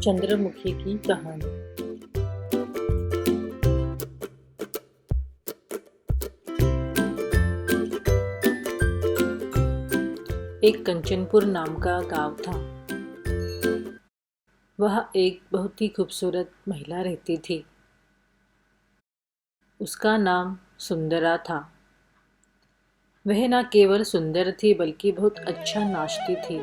चंद्रमुखी की कहानी। एक कंचनपुर नाम का गांव था। वह एक बहुत ही खूबसूरत महिला रहती थी। उसका नाम सुंदरा था। वह न केवल सुंदर थी बल्कि बहुत अच्छा नाचती थी।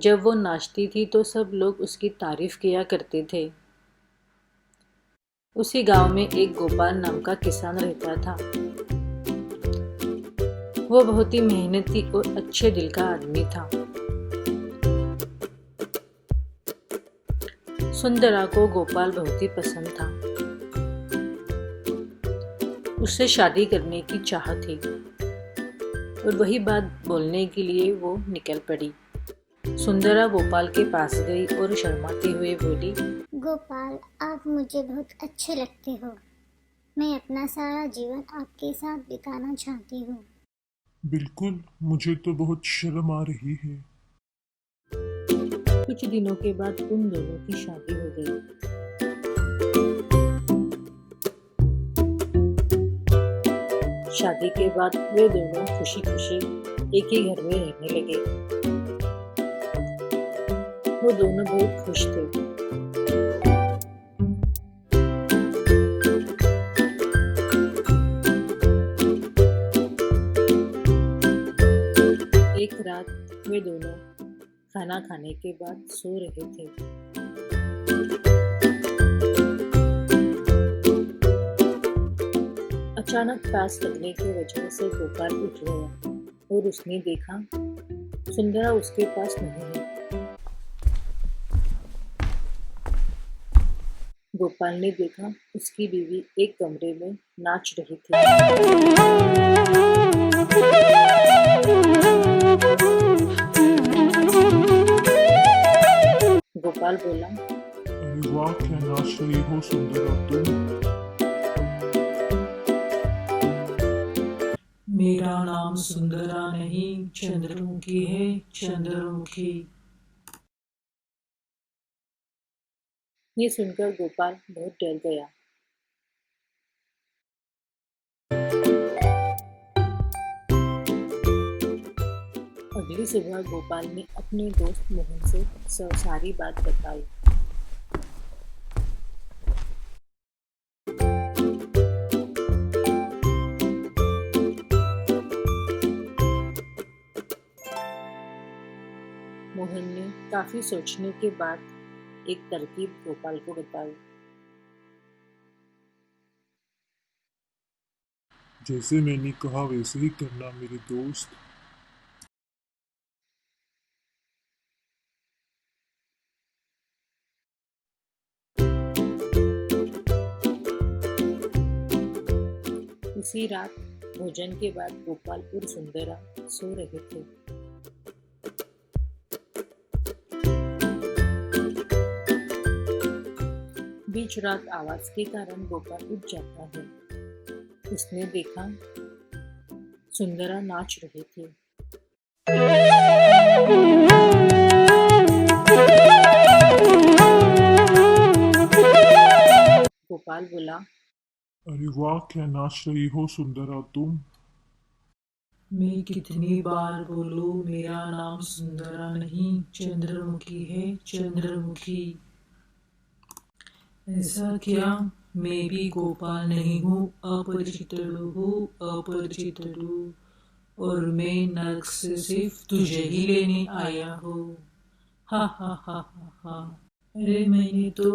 जब वो नाचती थी तो सब लोग उसकी तारीफ किया करते थे। उसी गांव में एक गोपाल नाम का किसान रहता था। वो बहुत ही मेहनती और अच्छे दिल का आदमी था। सुंदरा को गोपाल बहुत ही पसंद था। उससे शादी करने की चाह थी और वही बात बोलने के लिए वो निकल पड़ी। सुंदरा गोपाल के पास गई और शर्माते हुए बोली, गोपाल, आप मुझे बहुत अच्छे लगते हो। मैं अपना सारा जीवन आपके साथ बिताना चाहती हूँ। बिल्कुल, मुझे तो बहुत शर्म आ रही है। कुछ दिनों के बाद उन दोनों की शादी हो गई। शादी के बाद वे दोनों खुशी खुशी एक ही घर में रहने लगे। वो दोनों बहुत खुश थे। एक रात वे दोनों खाना खाने के बाद सो रहे थे। अचानक प्यास लगने की वजह से गोपाल उठ गया और उसने देखा सुंदरा उसके पास नहीं है। गोपाल ने देखा उसकी बीवी एक कमरे में नाच रही थी। गोपाल बोला, अरे वाह, क्या नाच रही हो सुंदरा तुम। मेरा नाम सुंदरा नहीं चंद्रमुखी है, चंद्रमुखी। ये सुनकर गोपाल बहुत डर गया। अगली सुबह गोपाल ने अपने दोस्त मोहन से सारी बात बताई। मोहन ने काफी सोचने के बाद एक तरकीब गोपाल को बताई। जैसे मैंने कहा वैसे ही करना मेरे दोस्त। उसी रात भोजन के बाद गोपाल और सुंदरा सो रहे थे। बीच रात आवाज के कारण गोपाल उठ जाता है। उसने देखा सुंदरा नाच रही थी। गोपाल बोला, अरे वाह, क्या नाच रही हो सुंदरा तुम। मैं कितनी बार बोलूं, मेरा नाम सुंदरा नहीं चंद्रमुखी है, चंद्रमुखी। ऐसा क्या, मैं भी गोपाल नहीं हूँ, अपरिचित हूँ, अपरिचित हूँ। और मैं नर्क से सिर्फ तुझे ही लेने आया हूँ। हा हा हा हा हा। अरे मैंने तो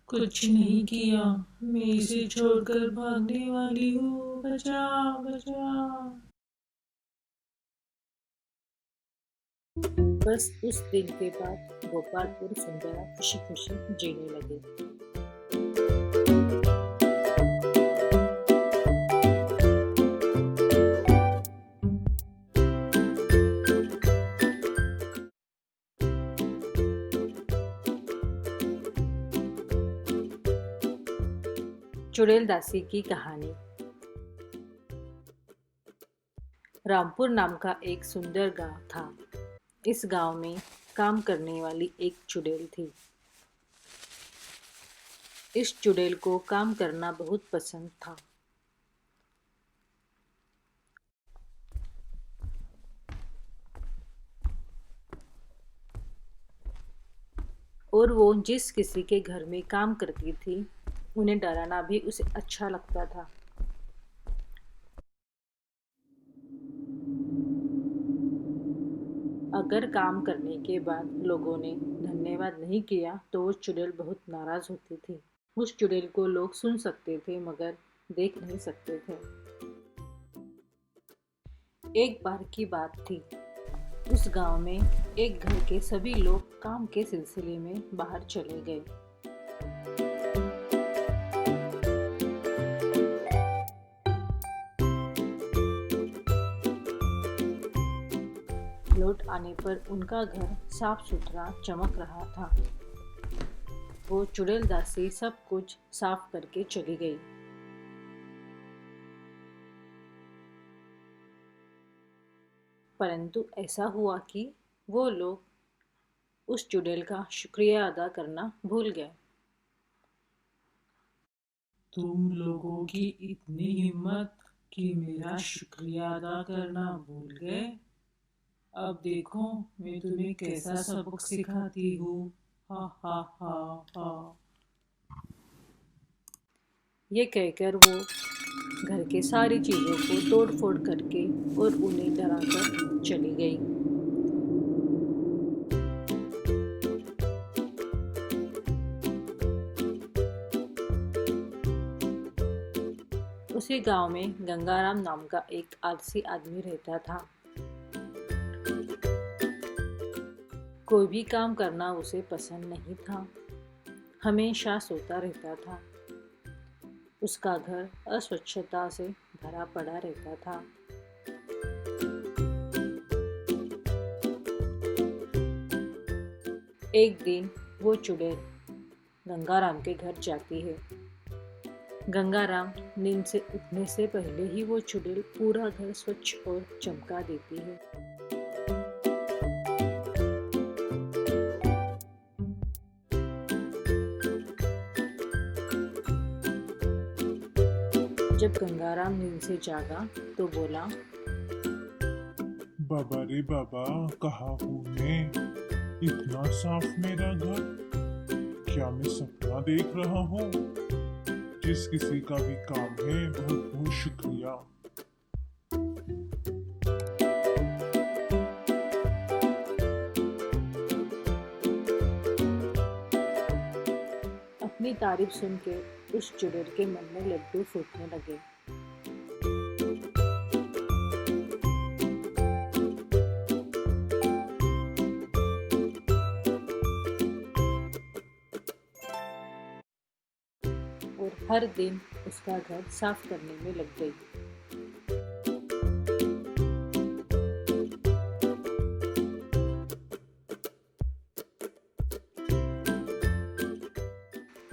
कुछ नहीं किया, मैं इसे छोड़कर भागने वाली हूँ, बचा बचा। बस उस दिन के बाद गोपाल और सुंदरा खुशी खुशी जीने लगे। चुड़ैल दासी की कहानी। रामपुर नाम का एक सुंदर गांव था। इस गांव में काम करने वाली एक चुड़ैल थी। इस चुड़ैल को काम करना बहुत पसंद था। और वो जिस किसी के घर में काम करती थी, उन्हें डराना भी उसे अच्छा लगता था। अगर काम करने के बाद लोगों ने धन्यवाद नहीं किया तो वो चुड़ैल बहुत नाराज होती थी। उस चुड़ैल को लोग सुन सकते थे मगर देख नहीं सकते थे। एक बार की बात थी। उस गांव में एक घर के सभी लोग काम के सिलसिले में बाहर चले गए। लौट आने पर उनका घर साफ सुथरा चमक रहा था। वो चुड़ैल दासी सब कुछ साफ करके चली गई। परंतु ऐसा हुआ कि वो लोग उस चुड़ैल का शुक्रिया अदा करना भूल गए। तुम लोगों की इतनी हिम्मत कि मेरा शुक्रिया अदा करना भूल गए। अब देखो मैं तुम्हें कैसा सबक सिखाती हूँ। हा हा हा हा। ये कहकर वो घर के सारी चीजों को तोड़ फोड़ करके और उन्हें डराकर चली गई। उसी गांव में गंगाराम नाम का एक आलसी आदमी रहता था। कोई भी काम करना उसे पसंद नहीं था। हमेशा सोता रहता था। उसका घर अस्वच्छता से भरा पड़ा रहता था। एक दिन वो चुड़ैल गंगाराम के घर जाती है। गंगाराम नींद से उठने से पहले ही वो चुड़ैल पूरा घर स्वच्छ और चमका देती है। जब गंगाराम नींद से जागा तो बोला, बाबा रे बाबा, कहाँ हूँ मैं? इतना साफ मेरा घर, क्या मैं सपना देख रहा हूँ? जिस किसी का भी काम है बहुत बहुत शुक्रिया। अपनी तारीफ सुनकर उस चुड़ैल के मन में लड्डू फूटने लगे। और हर दिन उसका घर साफ करने में लग गई।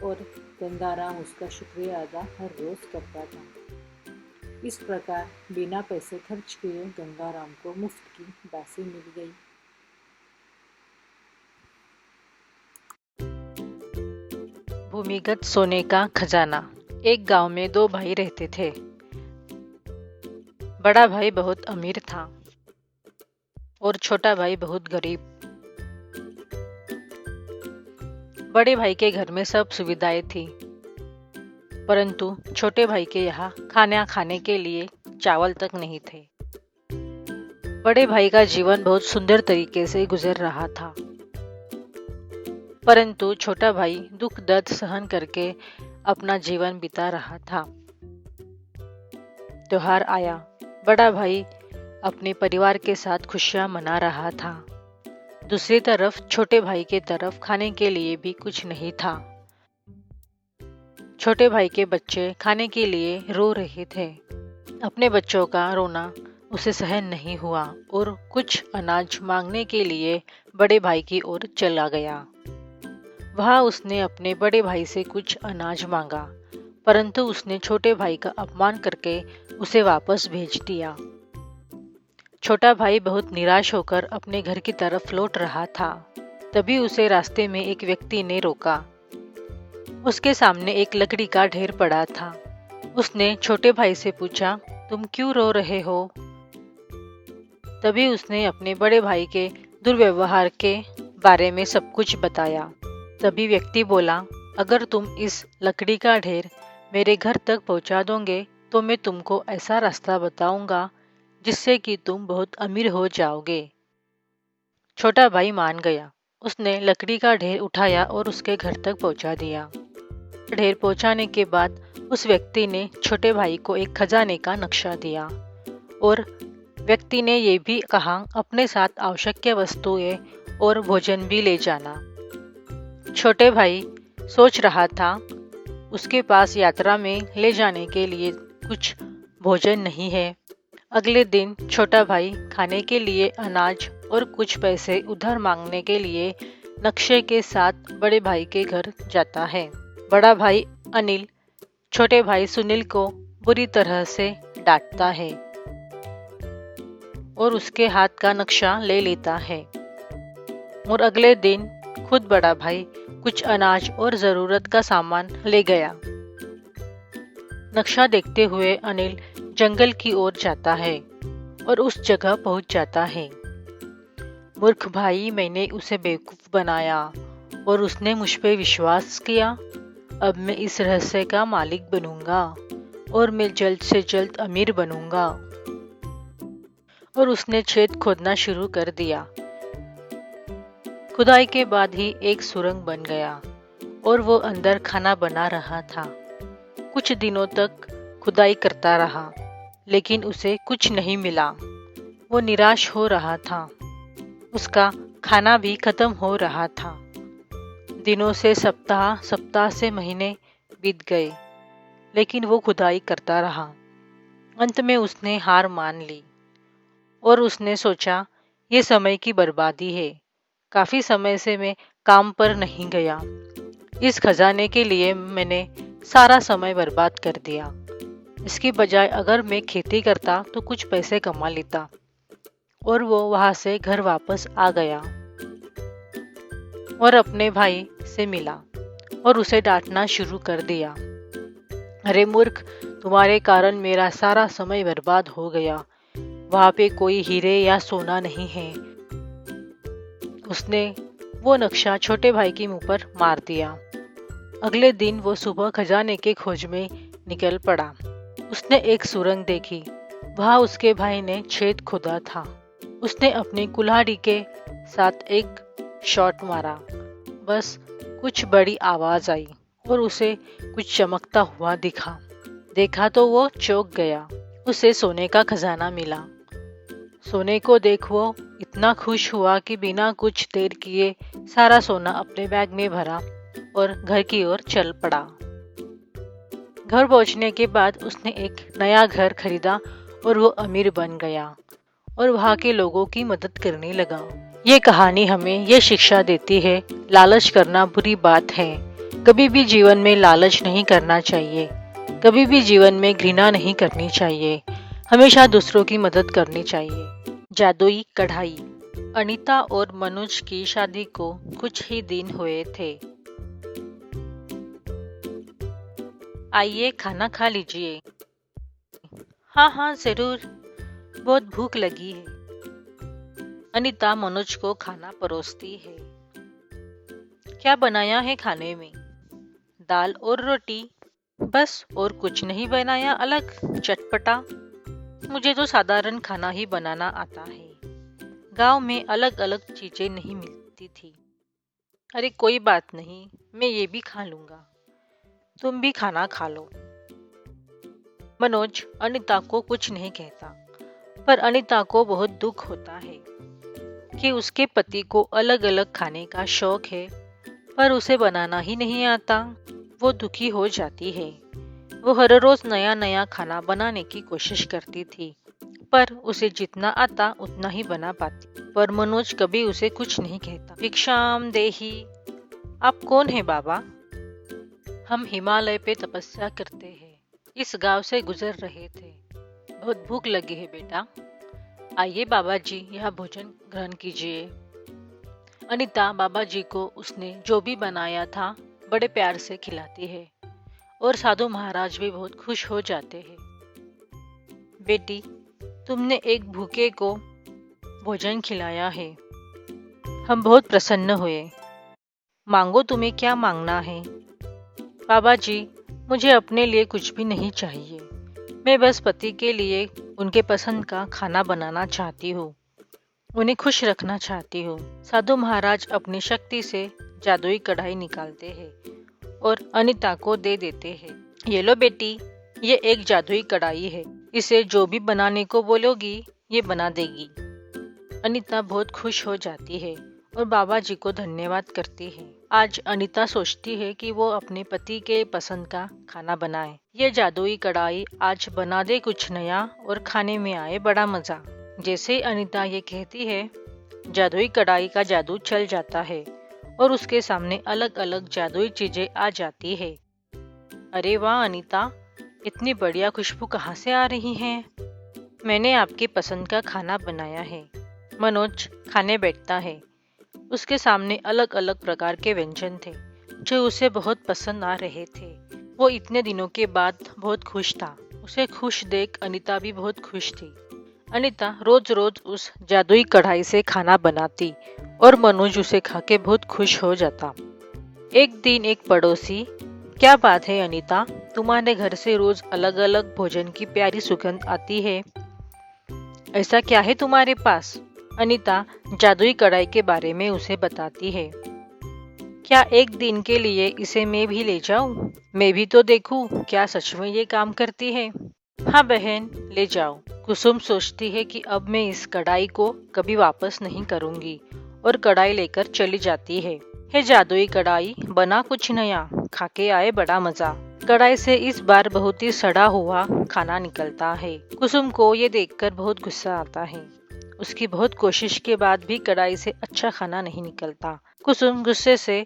और गंगाराम उसका शुक्रिया अदा हर रोज करता था। इस प्रकार बिना पैसे खर्च किए गंगाराम को मुफ्त की दासी मिल गई। भूमिगत सोने का खजाना। एक गांव में दो भाई रहते थे। बड़ा भाई बहुत अमीर था और छोटा भाई बहुत गरीब। बड़े भाई के घर में सब सुविधाएं थी, परंतु छोटे भाई के यहाँ खाना खाने के लिए चावल तक नहीं थे। बड़े भाई का जीवन बहुत सुंदर तरीके से गुजर रहा था, परंतु छोटा भाई दुख दर्द सहन करके अपना जीवन बिता रहा था। त्योहार आया। बड़ा भाई अपने परिवार के साथ खुशियां मना रहा था। दूसरी तरफ छोटे भाई के तरफ खाने के लिए भी कुछ नहीं था। छोटे भाई के बच्चे खाने के लिए रो रहे थे। अपने बच्चों का रोना उसे सहन नहीं हुआ और कुछ अनाज मांगने के लिए बड़े भाई की ओर चला गया। वहाँ उसने अपने बड़े भाई से कुछ अनाज मांगा परंतु उसने छोटे भाई का अपमान करके उसे वापस भेज दिया। छोटा भाई बहुत निराश होकर अपने घर की तरफ लौट रहा था। तभी उसे रास्ते में एक व्यक्ति ने रोका। उसके सामने एक लकड़ी का ढेर पड़ा था। उसने छोटे भाई से पूछा, तुम क्यों रो रहे हो? तभी उसने अपने बड़े भाई के दुर्व्यवहार के बारे में सब कुछ बताया। तभी व्यक्ति बोला, अगर तुम इस लकड़ी का ढेर मेरे घर तक पहुंचा दोगे तो मैं तुमको ऐसा रास्ता बताऊंगा जिससे कि तुम बहुत अमीर हो जाओगे। छोटा भाई मान गया। उसने लकड़ी का ढेर उठाया और उसके घर तक पहुंचा दिया। ढेर पहुंचाने के बाद उस व्यक्ति ने छोटे भाई को एक खजाने का नक्शा दिया और व्यक्ति ने ये भी कहा, अपने साथ आवश्यक वस्तुएं और भोजन भी ले जाना। छोटे भाई सोच रहा था, उसके पास यात्रा में ले जाने के लिए कुछ भोजन नहीं है। अगले दिन छोटा भाई खाने के लिए अनाज और कुछ पैसे उधार मांगने के लिए नक्शे के साथ बड़े भाई के घर जाता है। बड़ा भाई अनिल छोटे भाई सुनील को बुरी तरह से डांटता है और उसके हाथ का नक्शा ले लेता है। और अगले दिन खुद बड़ा भाई कुछ अनाज और जरूरत का सामान ले गया। नक्शा देखते हुए अनिल जंगल की ओर जाता है और उस जगह पहुंच जाता है। मूर्ख भाई, मैंने उसे बेवकूफ बनाया और उसने मुझ पे विश्वास किया। अब मैं इस रहस्य का मालिक बनूंगा और मैं जल्द से जल्द अमीर बनूंगा। और उसने छेद खोदना शुरू कर दिया। खुदाई के बाद ही एक सुरंग बन गया और वो अंदर खाना बना रहा था। कुछ दिनों तक खुदाई करता रहा, लेकिन उसे कुछ नहीं मिला। वो निराश हो रहा था। उसका खाना भी खत्म हो रहा था। दिनों से सप्ताह, सप्ताह से महीने बीत गए, लेकिन वो खुदाई करता रहा। अंत में उसने हार मान ली और उसने सोचा, ये समय की बर्बादी है। काफी समय से मैं काम पर नहीं गया। इस खजाने के लिए मैंने सारा समय बर्बाद कर दिया। इसकी बजाय अगर मैं खेती करता तो कुछ पैसे कमा लेता। और वो वहां से घर वापस आ गया और अपने भाई से मिला और उसे डांटना शुरू कर दिया। अरे मूर्ख, तुम्हारे कारण मेरा सारा समय बर्बाद हो गया। वहां पे कोई हीरे या सोना नहीं है। उसने वो नक्शा छोटे भाई के मुंह पर मार दिया। अगले दिन वो सुबह खजाने के खोज में निकल पड़ा। उसने एक सुरंग देखी। वहां उसके भाई ने छेद खोदा था। उसने अपनी कुल्हाड़ी के साथ एक शॉट मारा। बस कुछ बड़ी आवाज आई और उसे कुछ चमकता हुआ दिखा। देखा तो वो चौंक गया। उसे सोने का खजाना मिला। सोने को देख वो इतना खुश हुआ कि बिना कुछ देर किए सारा सोना अपने बैग में भरा और घर की ओर चल पड़ा। घर पहुंचने के बाद उसने एक नया घर खरीदा और वो अमीर बन गया और वहाँ के लोगों की मदद करने लगा। ये कहानी हमें ये शिक्षा देती है, लालच करना बुरी बात है। कभी भी जीवन में लालच नहीं करना चाहिए। कभी भी जीवन में घृणा नहीं करनी चाहिए। हमेशा दूसरों की मदद करनी चाहिए। जादुई कढ़ाई। अनीता और मनोज की शादी को कुछ ही दिन हुए थे। आइए खाना खा लीजिए। हाँ हाँ जरूर, बहुत भूख लगी है। अनीता मनोज को खाना परोसती है। क्या बनाया है खाने में? दाल और रोटी, बस और कुछ नहीं बनाया अलग चटपटा? मुझे तो साधारण खाना ही बनाना आता है। गांव में अलग अलग चीजें नहीं मिलती थी। अरे कोई बात नहीं, मैं ये भी खा लूंगा। तुम भी खाना खा लो। मनोज अनीता को कुछ नहीं कहता, पर अनीता को बहुत दुख होता है कि उसके पति को अलग अलग खाने का शौक है, पर उसे बनाना ही नहीं आता। वो दुखी हो जाती है। वो हर रोज नया नया खाना बनाने की कोशिश करती थी, पर उसे जितना आता उतना ही बना पाती। पर मनोज कभी उसे कुछ नहीं कहता। भिक्षाम देही। आप कौन है बाबा? हम हिमालय पे तपस्या करते हैं। इस गांव से गुजर रहे थे। बहुत भूख लगी है बेटा। आइए बाबा जी, यहाँ भोजन ग्रहण कीजिए। अनीता बाबा जी को उसने जो भी बनाया था बड़े प्यार से खिलाती है और साधु महाराज भी बहुत खुश हो जाते हैं। बेटी, तुमने एक भूखे को भोजन खिलाया है। हम बहुत प्रसन्न हुए। मांगो, तुम्हें क्या मांगना है? बाबा जी, मुझे अपने लिए कुछ भी नहीं चाहिए। मैं बस पति के लिए उनके पसंद का खाना बनाना चाहती हूँ। उन्हें खुश रखना चाहती हूँ। साधु महाराज अपनी शक्ति से जादुई कढ़ाई निकालते हैं और अनीता को दे देते हैं। ये लो बेटी, ये एक जादुई कढ़ाई है। इसे जो भी बनाने को बोलोगी ये बना देगी। अनीता बहुत खुश हो जाती है और बाबा जी को धन्यवाद करती है। आज अनीता सोचती है कि वो अपने पति के पसंद का खाना बनाए। ये जादुई कढ़ाई आज बना दे कुछ नया और खाने में आए बड़ा मजा। जैसे अनीता ये कहती है, जादुई कढ़ाई का जादू चल जाता है और उसके सामने अलग अलग जादुई चीजें आ जाती है। अरे वाह अनीता, इतनी बढ़िया खुशबू कहाँ से आ रही है? मैंने आपके पसंद का खाना बनाया है। मनोज खाने बैठता है। उसके सामने अलग अलग प्रकार के व्यंजन थे जो उसे बहुत पसंद आ रहे थे। वो इतने दिनों के बाद बहुत खुश था। उसे खुश देख अनीता भी बहुत खुश थी। अनीता रोज रोज उस जादुई कढ़ाई से खाना बनाती और मनोज उसे खाके बहुत खुश हो जाता। एक दिन एक पड़ोसी, क्या बात है अनीता, तुम्हारे घर से रोज अलग अलग भोजन की प्यारी सुगंध आती है। ऐसा क्या है तुम्हारे पास? अनीता जादुई कढ़ाई के बारे में उसे बताती है। क्या एक दिन के लिए इसे मैं भी ले जाऊं? मैं भी तो देखूं क्या सच में ये काम करती है। हाँ बहन, ले जाओ। कुसुम सोचती है कि अब मैं इस कढ़ाई को कभी वापस नहीं करूंगी और कढ़ाई लेकर चली जाती है। हे जादुई कढ़ाई, बना कुछ नया, खाके आए बड़ा मजा। कढ़ाई से इस बार बहुत ही सड़ा हुआ खाना निकलता है। कुसुम को ये देखकर बहुत गुस्सा आता है। उसकी बहुत कोशिश के बाद भी कढ़ाई से अच्छा खाना नहीं निकलता। कुसुम गुस्से से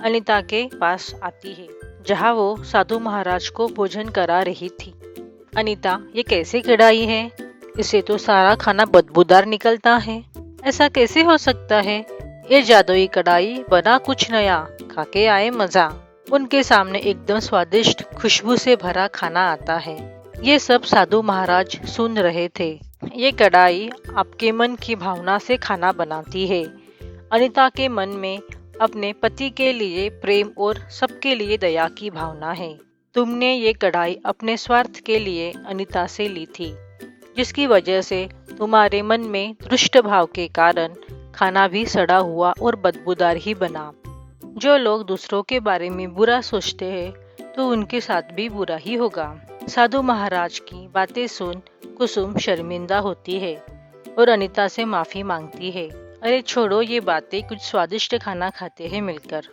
अनीता के पास आती है, जहाँ वो साधु महाराज को भोजन करा रही थी। अनीता, ये कैसे कढ़ाई है? इसे तो सारा खाना बदबूदार निकलता है। ऐसा कैसे हो सकता है? ये जादुई कढ़ाई, बना कुछ नया, खाके आए मजा। उनके सामने एकदम स्वादिष्ट खुशबू से भरा खाना आता है। ये सब साधु महाराज सुन रहे थे। ये कढ़ाई आपके मन की भावना से खाना बनाती है। अनीता के मन में अपने पति के लिए प्रेम और सबके लिए दया की भावना है। तुमने ये कढ़ाई अपने स्वार्थ के लिए अनीता से ली थी, जिसकी वजह से तुम्हारे मन में दुष्ट भाव के कारण खाना भी सड़ा हुआ और बदबूदार ही बना। जो लोग दूसरों के बारे में बुरा सोचते हैं तो उनके साथ भी बुरा ही होगा। साधु महाराज की बातें सुन कुसुम शर्मिंदा होती है और अनीता से माफी मांगती है। अरे छोड़ो ये बातें, कुछ स्वादिष्ट खाना खाते हैं मिलकर।